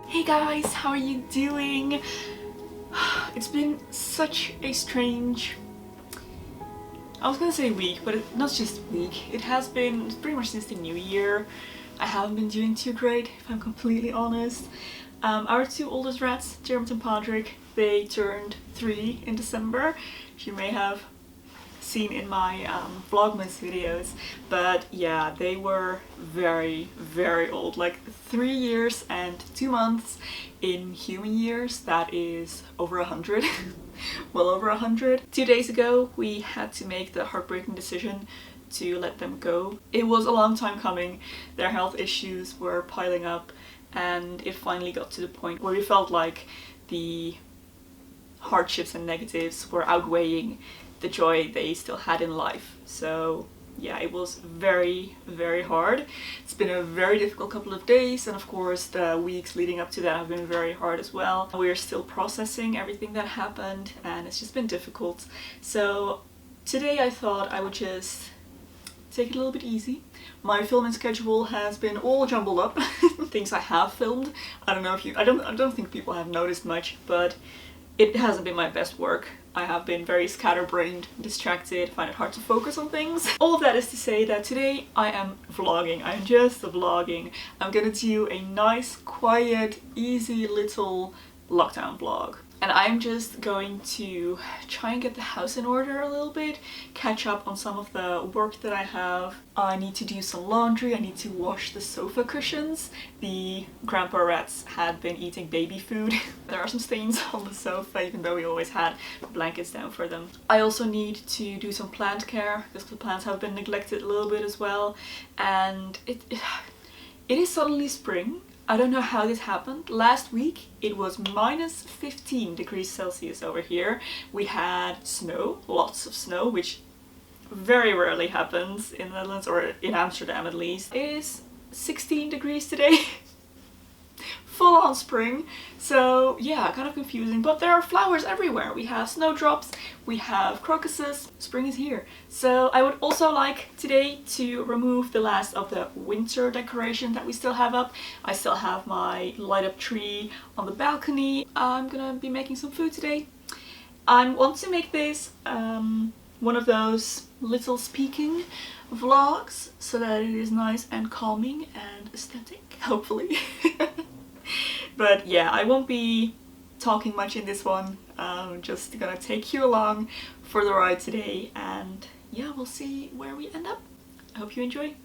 Hey guys, how are you doing? It's been such a strange, I was gonna say week, but not just week. It has been pretty much since the new year. I haven't been doing too great, if I'm completely honest. Our two oldest rats, Jeremy and Patrick, they turned 3 in December. You may have seen in my Vlogmas videos, but yeah, they were very old, like 3 years and 2 months in human years. That is over 100. Well over 100. 2 days ago we had to make the heartbreaking decision to let them go. It was a long time coming. Their health issues were piling up and it finally got to the point where we felt like the hardships and negatives were outweighing the joy they still had in life. So yeah, it was very hard. It's been a very difficult couple of days, and of course the weeks leading up to that have been very hard as well. We're still processing everything that happened and it's just been difficult. So today I thought I would just take it a little bit easy. My filming schedule has been all jumbled up. Things I have filmed, I don't know if you, I don't think people have noticed much, but it hasn't been my best work. I have been very scatterbrained, distracted, find it hard to focus on things. All of that is to say that today I am vlogging. I'm just vlogging. I'm gonna do a nice, quiet, easy little lockdown vlog. And I'm just going to try and get the house in order a little bit, catch up on some of the work that I have. I need to do some laundry, I need to wash the sofa cushions. The grandpa rats had been eating baby food. There are some stains on the sofa, even though we always had blankets down for them. I also need to do some plant care, because the plants have been neglected a little bit as well. And it is suddenly spring. I don't know how this happened. Last week it was minus 15 degrees Celsius over here. We had snow, lots of snow, which very rarely happens in the Netherlands, or in Amsterdam at least. It is 16 degrees today. Full on spring. So yeah, kind of confusing, but there are flowers everywhere. We have snowdrops, we have crocuses, spring is here. So I would also like today to remove the last of the winter decoration that we still have up. I still have my light up tree on the balcony. I'm gonna be making some food today. I want to make this one of those little speaking vlogs so that it is nice and calming and aesthetic, hopefully. But yeah, I won't be talking much in this one. I'm just gonna take you along for the ride today, and yeah, we'll see where we end up. I hope you enjoy.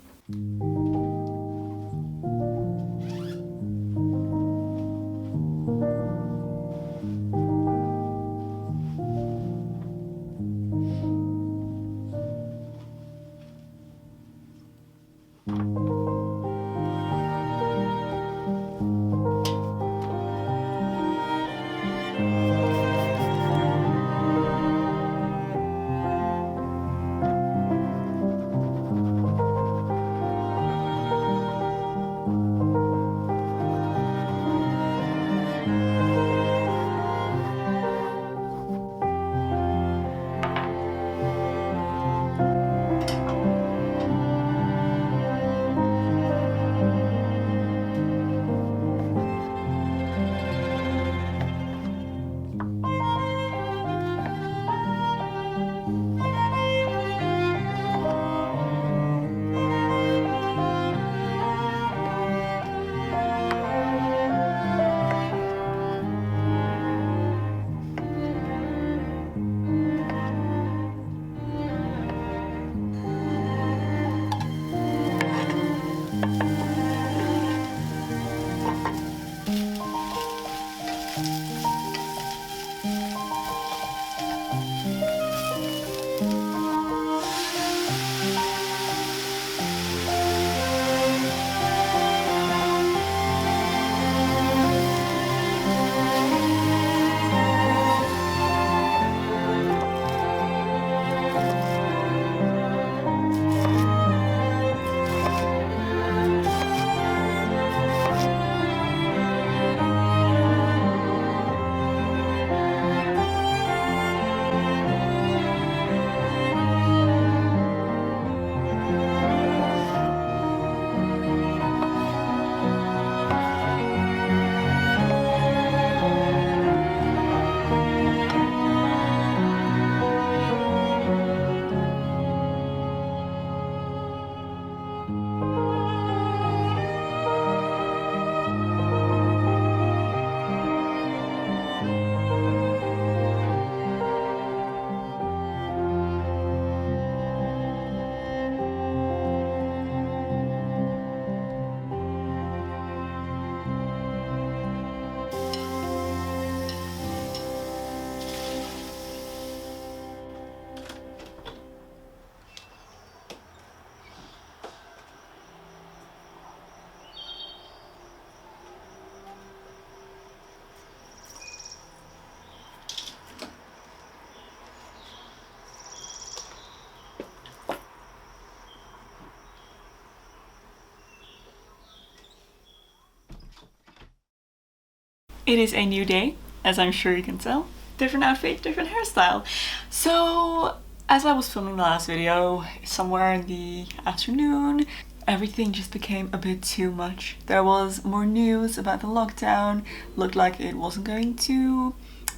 It is a new day, as I'm sure you can tell. Different outfit, different hairstyle. So, as I was filming the last video, somewhere in the afternoon, everything just became a bit too much. There was more news about the lockdown, looked like it wasn't going to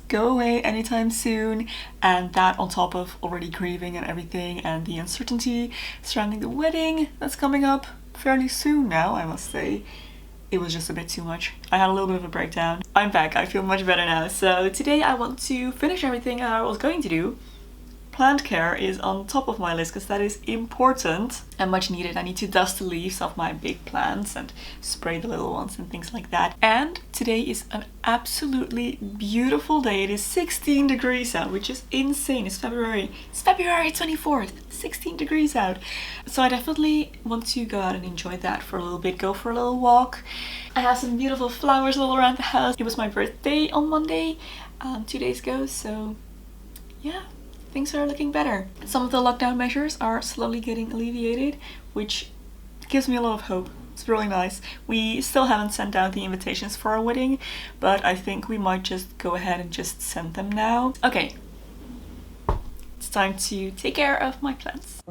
go away anytime soon, and that on top of already grieving and everything and the uncertainty surrounding the wedding that's coming up fairly soon now, I must say. It was just a bit too much. I had a little bit of a breakdown. I'm back, I feel much better now. So today I want to finish everything I was going to do. Plant care is on top of my list because that is important and much needed. I need to dust the leaves off my big plants and spray the little ones and things like that. And today is an absolutely beautiful day. It is 16 degrees out, which is insane. It's February 24th, 16 degrees out. So I definitely want to go out and enjoy that for a little bit, go for a little walk. I have some beautiful flowers all around the house. It was my birthday on Monday, 2 days ago, so yeah. Things are looking better. Some of the lockdown measures are slowly getting alleviated, which gives me a lot of hope. It's really nice. We still haven't sent out the invitations for our wedding, but I think we might just go ahead and just send them now. Okay, it's time to take care of my plants.